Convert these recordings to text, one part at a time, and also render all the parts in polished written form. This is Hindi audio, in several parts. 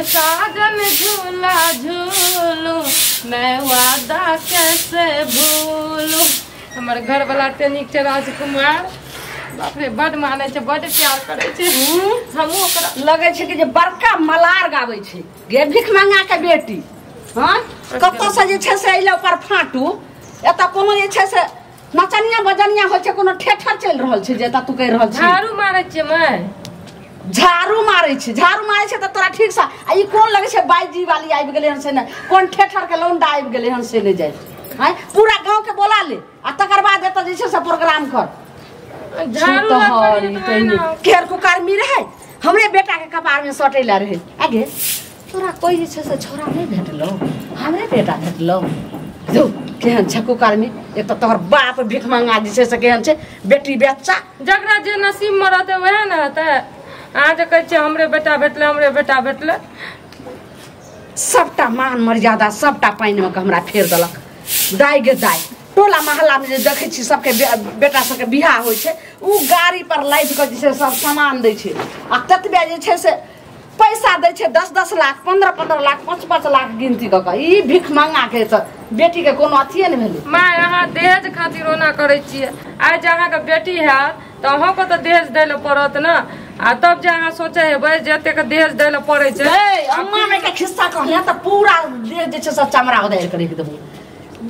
साजन झूला झूलू मैं वादा कैसे भूलू। हमारे घर वाला टेनिक छे राजकुमार, बाप रे बड माने छे, बड प्यार करे छे। हमहु ओकरा लगे छे कि जे बड़का मलार गावे छे गे भिख मंगा के बेटी। हां कत से जे छे से अइले ऊपर फाटू एता कोनो जे छे से नचनिया बजनिया हो छे, कोनो ठेठर चल रहल छे जेता तू कह रहल छे। झाड़ू मारे छे मैं, झाड़ू मारे छे त तोरा ठीक सा आ ई कोन लगे छे बाईजी वाली आबि गेले हन से न, कोन ठेठर के लौंडा आबि गेले हन से ने जाय। हां पूरा गांव के बोला ले आ तकर बाद एता जे छे से प्रोग्राम कर। झाड़ू हरी तइने केर को कारमी रहे हमरे बेटा के कपार में सटेला रहे। आगे तोरा कोई जे छे से छोरा नहीं भेटलो, हमरे बेटा भेटलो। जो केहन छकु कारमी, एक तो तोहर बाप भिख मंगा जे छे से केहन छे बेटी बच्चा। जकरा जे नसीब में रहते वह न रहते। आज कहे छे हमरे बेटा भेटले, हमरे बेटा भेटले। सबटा मान मर्यादा सबटा पानी में हमरा फेर दलक। दाई गे दाई टोला मोहल्ला में जे देखे छी सबके बेटा सबके बियाह होय छे, उ गाड़ी पर लाद के जे छे सब सामान दै छे आ ततबे जे छे से पैसा दै छे 10-10 लाख 15-15 लाख 5-5 लाख गिनती क के। ई भिख मंगा के त बेटी के कोनो अथिए न भेले। मां यहाँ दहेज खातिर ओना करे छिए। आज जहाँ के बेटी है तो अहाँ को तो दहेज दे ले पड़त ना, आ तब जे अहाँ सोचे हेबै जते के दहेज दे ले पड़े छे। ए अम्मा में के खिस्सा कहले त पूरा दहेज जे छे से चमड़ा उधार करे के देबो।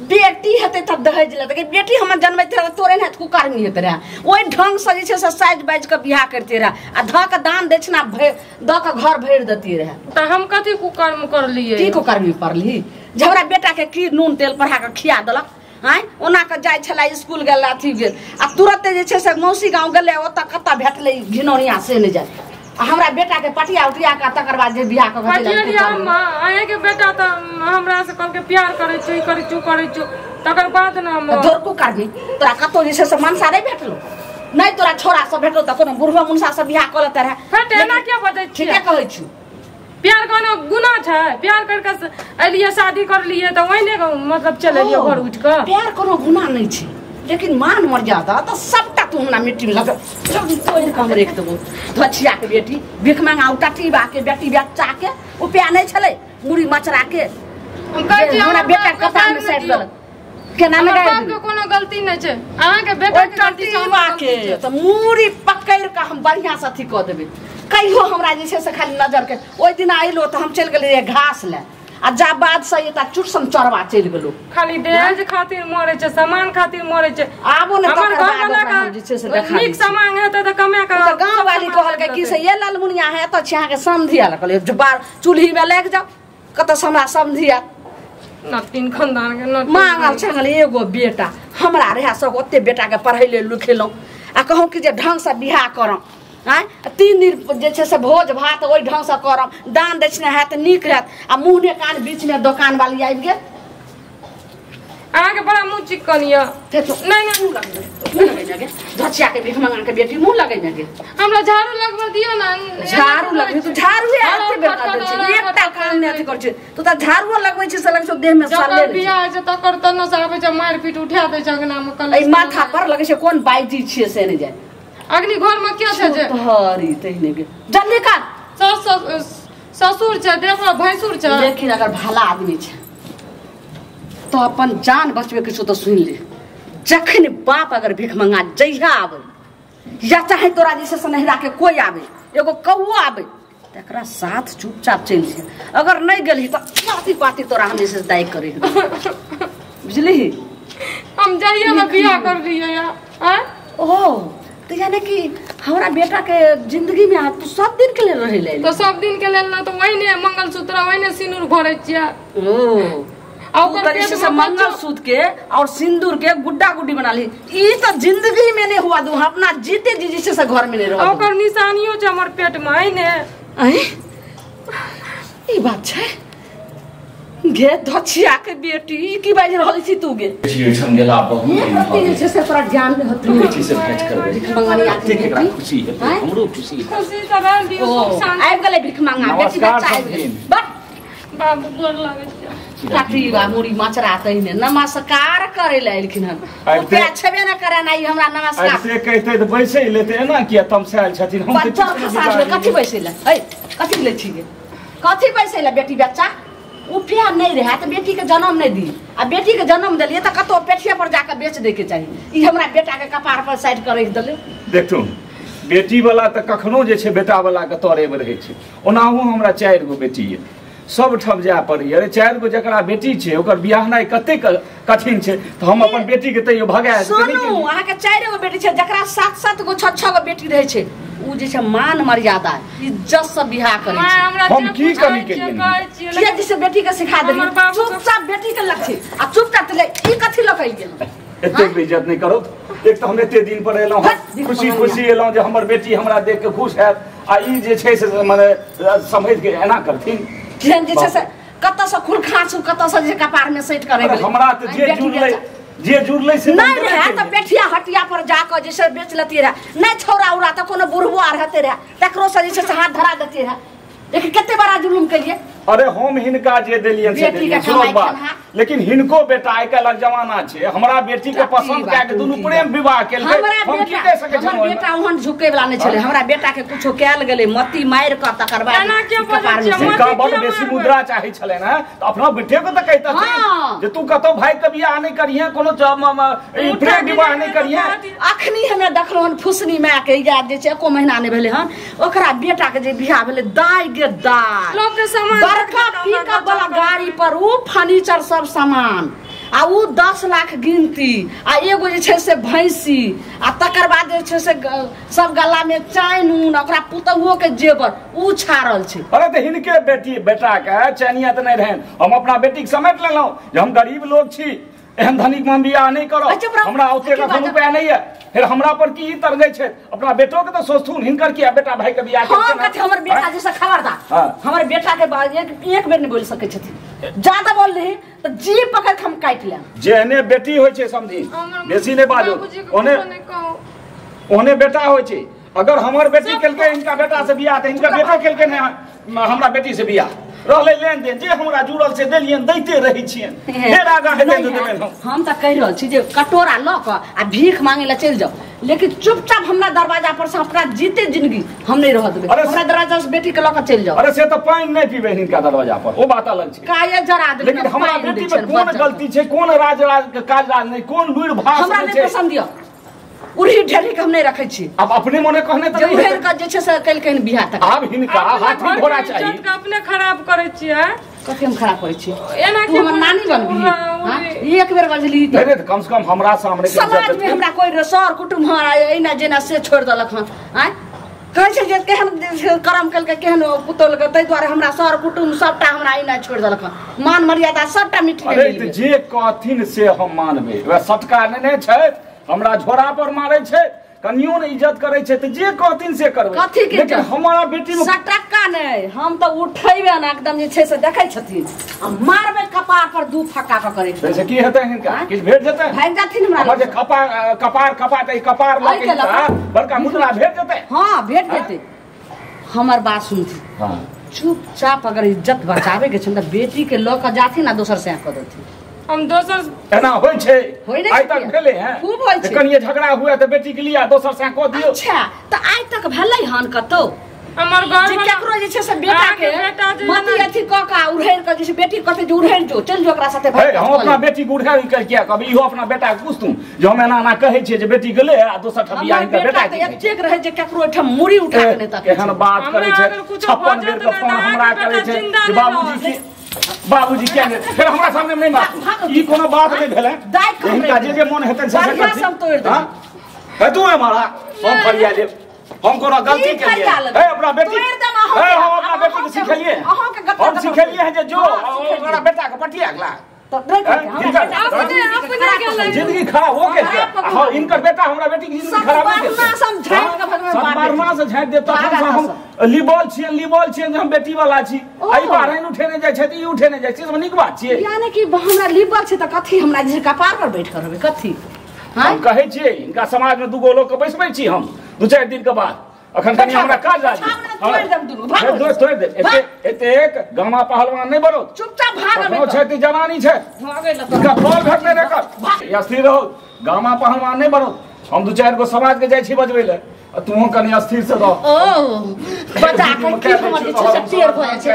बेटी हेते त दहेज ले त बेटी हम जन्मैते रह तोरे ने कुकार नहीं हेते रह। ओइ ढंग से जे छे से साइज बाइज के बियाह करते रह आ ध के दान दक्षिणा द के घर भर देती रह। त हम कथि कुकर्म कर लिए? की कुकर्म परली? झगड़ा बेटा के की नून तेल पढ़ा के खिया दलक। हां ओना के जाय छला स्कूल गेल अथी गेल आ तुरंत जे छे से मौसी गांव गेले ओत कत्ता भेटले घिनौनिया से ने जाय। आ हमरा बेटा के पटिया उटिया का तकर बाद जे बियाह क पटिया आए के बेटा त हमरा से कल के प्यार करे छी करे छी तकर बाद न हम धोरको करबी। तोरा कतो जे से मनसा नहीं भेटलो, नहीं तोरा छोरा सब भेटलो त कोनो बुढ़वा मुनसा से बियाह क लेते रहे। फटेना क्या बजै छी? ठीके कहै छी। प्यार कोनो गुनाह छै? प्यार करके एलिए शादी कर लिए त ओइने मतलब चले लिए घर उठ के। प्यार कोनो गुनाह नहीं छै, लेकिन मान मर्यादा त सबटा तू हमरा मिट्टी में लगा सब तोड़ के हम रख देबो। धछिया के बेटी भिख मंगा उटाटीबा के बेटी बच्चा के उपाय नहीं छले मुड़ी मचरा के हम कहै छी हमरा बेटा कपार में सेट दल केना में गाय बाप के कोनो गलती नहीं छै, अहाँ के बेटा के गलती के त मुड़ी पकड़ के हम बढ़िया से अथी क देबे। कहियो हमरा जे छे से खाली नजर के ओइ दिन आइलो त हम चल गेलिए घास ले आ जा बाद से एता चुटसन चरवा चल गेलो। खाली दहेज खातिर मरे छे, सामान खातिर मरे छे। आबो ने हमर घर वाला का जे छे से देखा नीक सामान है त कमे का त गांव वाली कहल के कि से ये लालमुनिया है त छहा के समधिया लगल बार चूल्ही में लेग जाओ कत हमरा समधिया नतीन खानदान के नतीन मांगल छंगल एगो बेटा हमरा रहे सब ओते बेटा के पढ़ैले लिखेलौ आ कहूं कि जे ढंग से बियाह करम। हां 3 दिन जे छे से भोज भात ओइ ढंग से करम, दान दक्षिणा है त नीक रहत। आ मुंहने कान बीच में दुकान वाली आबि गेल। आगे बड़ा मुंह चिकनिया नहीं मुंह लगे गे धछिया के भिख मंगा के बेटी मुंह लगे गे। हमरा झाड़ू लगवा दियो ना। झाड़ू लगे तो झाड़ू है आते बेटा दे छी एकटा काम नहीं अथी कर छी तो त झाड़ू लगबै छी से लग सब देह में साले बियाह जे त कर त न से आबे छ मार पीट उठा दे छ अंगना में कल ए माथा पर लगे छै कोन बाईजी छिए से नहीं जाय। अग्नि घर में क्या छे जे हरी तइने गे जल्दी का ससुर छे देखो भैंसुर छे। लेकिन अगर भला आदमी छे तो अपन जान बचबे के छो तो सुन ले। जखन बाप अगर भिख मंगा जइहा आवे या चाहे तोरा जैसे सनहरा के कोई आवे एगो कौआ आवे तकरा साथ चुपचाप चल जे। अगर नहीं गेलही तो पाती पाती तोरा हम जैसे दाई करे बुझली। हम जाइए ना बियाह कर दिए या हां ओ तो यानी कि हमरा बेटा के जिंदगी में तू सब दिन के लिए रहे ले तो सब दिन के लेल ना तो वहीने मंगलसूत्र वहीने सिंदूर भरे छिया। ओ और से मंगलसूत्र के और सिंदूर के गुड्डा गुड्डी बना ली। ई तो जिंदगी में नहीं हुआ दू अपना जीते जी जैसे से घर में नहीं रहो। ओकर निशानियो छ हमर पेट में है ने। आई ई बात छै गे धछिया के बेटी की बाज रहल छी तू गे जी हम गेला बहुत ये जैसे तोरा ज्ञान में होत नहीं से भेट करबे मंगनी आके के खुशी है हमरो खुशी है। खुशी त रहल दियो शांति आइब गेले भिख मंगा बेटी बच्चा आइब गेल बट बाबू गोर लागे छ काटीवा मुड़ी मचरा तइने नमस्कार करे ले एलखिन हम पे छबे न करे नाही हमरा नमस्कार ऐसे कहते त बैसे लेते ना कि तमसाल छथिन हम बच्चा खसा कथि बैसे ले ए कथि ले छी गे कथी पैसे ले बेटी बच्चा उपिया नहीं रहे तो बेटी के जन्म नहीं दी आ बेटी के जन्म दिलिए तो कतो पेठिया पर जाकर बेच दे के चाहिए ई हमरा बेटा के कपार पर साइड कर देले देखू बेटी वाला तो कखनो जे छे बेटा वाला के तोरे में रहे छे ओनाहू हमरा 4 गो बेटी है सब ठप जाय पड़ी अरे 4 गो जकरा बेटी छे ओकर बियाह नाइ कते कठिन छे तो हम अपन बेटी के तैयो भगाए सुनू अहाँ के 4 गो बेटी छे जकरा 7-7 गो 6-6 गो बेटी रहे छे उ जे छे मान मर्यादा इज्जत से बियाह करे छे हम की कमी के लिए किया जिसे बेटी के सिखा देली चुपचाप बेटी के लक्षी आ चुपचाप ले ई कथि लकई गेल एते बेइज्जत नहीं करो एक तो हम एते दिन पर एलौ खुशी खुशी एलौ जे हमर बेटी हमरा देख के खुश हैत आ ई जे छै से माने समझ के एना करथिन जेहन जे छै से कत से खुल खासु कत से जे कपार में सेट करे गेल हमरा त जे जुड़ले से नहीं रहे त पेठिया हटिया पर जाकर जैसे बेच लेती रहे नहीं छोरा उरा त कोनो बुढ़बो आ रहते रहे तकरो से जे से हाथ धरा देती रहे लेकिन कितने बड़ा जुलुम करिए अरे हम हिनका जे देलियन से देलियन सुनो बात लेकिन हिनको बेटा आइ काल्हि जमाना छै हमरा बेटी के पसंद कै के दुनु प्रेम विवाह केल हम की कह सकै छी हमर बेटा ओहन झुके वाला नहीं छले हमरा बेटा के कुछो कैल गेले मती मार क तकर बाद एना के बोलै छै का बड़ बेसी मुद्रा चाहि छले ना तो अपना बेटे को त कहता जे तू कतो भाई के बियाह नहीं करिए कोनो प्रेम विवाह नहीं करिए अखनी हमे देखलो हन फुसनी माय के याद जे छै एको महीना नहीं भेले हन ओकरा बेटा के जे बियाह भेले दाई गे दाई लोग के सामान बड़का पिकअप वाला गाड़ी पर उ फर्नीचर सब सामान आ उ 10 लाख गिनती आ एगो जे छै से भैंसी आ तकर बाद जे छै से सब गला में चैन ऊन ओकरा पुतहुओ के जेवर उ छाड़ल छै अरे त हिनके बेटी बेटा के चैनिया त नहीं रहन हम अपना बेटी के समेट लेलौ जे हम गरीब लोग छी एहन धनिक में बियाह नहीं करो हमरा ओते का रुपया नहीं है फिर हमरा पर की तरगै छै अपना बेटो के तो सोचथुन हिनकर किया बेटा भाई के बियाह हम कथि हमर बेटा जैसा खबरदार हमर बेटा के बाद एक बेर नहीं बोल सकै छथिन ज्यादा बोल रही तो जी पकड़ के हम काट ले जेहने बेटी होय छै समझी बेसी नहीं बाजो ओने बेटा होय छै अगर हमर बेटी केलकै इनका बेटा से बियाह त इनका बेटा केलकै ने हमरा बेटी से बियाह रहले लेन देन जे हमरा जुड़ल से देलियन दैते रही छियन फेर आगा हेतै त देबे हम त कहि रहल छी जे कटोरा ल क आ भीख मांगे ला चल जाओ लेकिन चुपचाप हमरा दरवाजा पर से अपना जीते जिंदगी हम नहीं रह देबे हमरा दरवाजा से बेटी के ल क चल जाओ अरे से त पानी नहीं पीबे हिनका दरवाजा पर ओ बात अलग छै काये जरा दे लेकिन हमरा बेटी में कोन गलती छै कोन राज के काज नहीं कोन लुइर भाष हमरा नहीं पसंद दियो उरी ढेरी के हम नहीं रखे छी अब अपने मने कहने त नहीं है का जे छै से कल बियाह तक अब हिनका हाथी घोड़ा चाहिए इज्जत के अपने खराब करे छियै कथि हम खराब करे छी एना तू हमर नानी बनबी हां एक बेर गजली त नहीं कम से कम हमरा सामने समाज में हमरा कोई सर कुटुंब हमरा एना जेना से छोड़ देलक हन हैं कहै छै जे केहन कर्म कल के केहन पुतल के तै द्वारा हमरा सर कुटुंब सबटा हमरा एना छोड़ देलक हन मान मर्यादा सबटा मिट गेल अरे जे कहथिन से हम मानबे वे सटका नहि छै हमरा झोरा पर मारे छै कनियो ने इज्जत करे छै त जे कहथिन से करबै कथि के लेकिन हमारा बेटी में सटका नहीं हम तो उठैबे ना एकदम जे छै से देखै छथिन आ मारबे कपार पर दू फक्का क करे छै से की हेतै हिनका किछ भेट जेतै भाग जाथिन हमरा जे कपार कपाते कपार लगे बड़का मुद्रा भेट जेतै हां भेट जेतै हमर बात सुनथि हां चुपचाप अगर इज्जत बचावे के छै त बेटी के ल क जाथिन ना दोसर से क देथिन हम दोसर एना होय छै आइ तक भेले हैं खूब होय छै कनिए झगड़ा हुआ त बेटी के लिया दोसर से क दियो अच्छा त आइ तक भेलै हन कतो हमर घर जे केकरो जे छै से बेटा के मती अथी क का उड़ैर के जे बेटी कहते जे उड़ैर जो चल जो ओकरा साथे भाई हम अपना बेटी के उड़ैर के किया कभी इहो अपना बेटा के पूछतू जे हम एना एना कहै छियै जे बेटी गेले आ दोसर ठबिया इनका बेटा के एक रहे जे केकरो एठम मुड़ी उठा के तक एहन बात करै छै 56 बेर के फोन हमरा करै छै जे बाबूजी क्या फिर हमरा सामने नहीं मार ई कोनो बात नहीं भेले इनका जे मन हेतै से सब तोड़ दे है तू हमारा हम फरिया ले हम कोनो गलती के लिए ए अपना बेटी ए हम अपना बेटी के सिखलिए हम सिखलिए है जे जो ओकरा बेटा के पटिया गला तो देख अपने जिंदगी खराब हो गई हां इनकर बेटा हमरा बेटी की जिंदगी खराब हो गई सब झाड़ के भगवान मारना से झाड़ देता हम लिबल छिए हम बेटी वाला छी आई बार इन उठेने जाय छै त ई उठेने जाय छै नीक बात छिए यानी कि हमरा लिबल छै त कथि हमरा जे कपार पर बैठ कर रहबे कथि हम कहै छिए इनका समाज में दुगो लोग के बैसबै छी हम 2-4 दिन के बाद अखन कनी हमरा काज राजी तोड़ दे एतेक गामा पहलवान नहीं बनो चुपचाप भाग नो छै त जवानी छै भागे ल इनका फल भेटले रे कर या स्थिर रहो गामा पहलवान नहीं बनो हम 2-4 गो समाज के जाय छी बजबै ले तू कनी अस्थिर से रह ओ बजा के की हमर जे छै से टेर भ जाय छै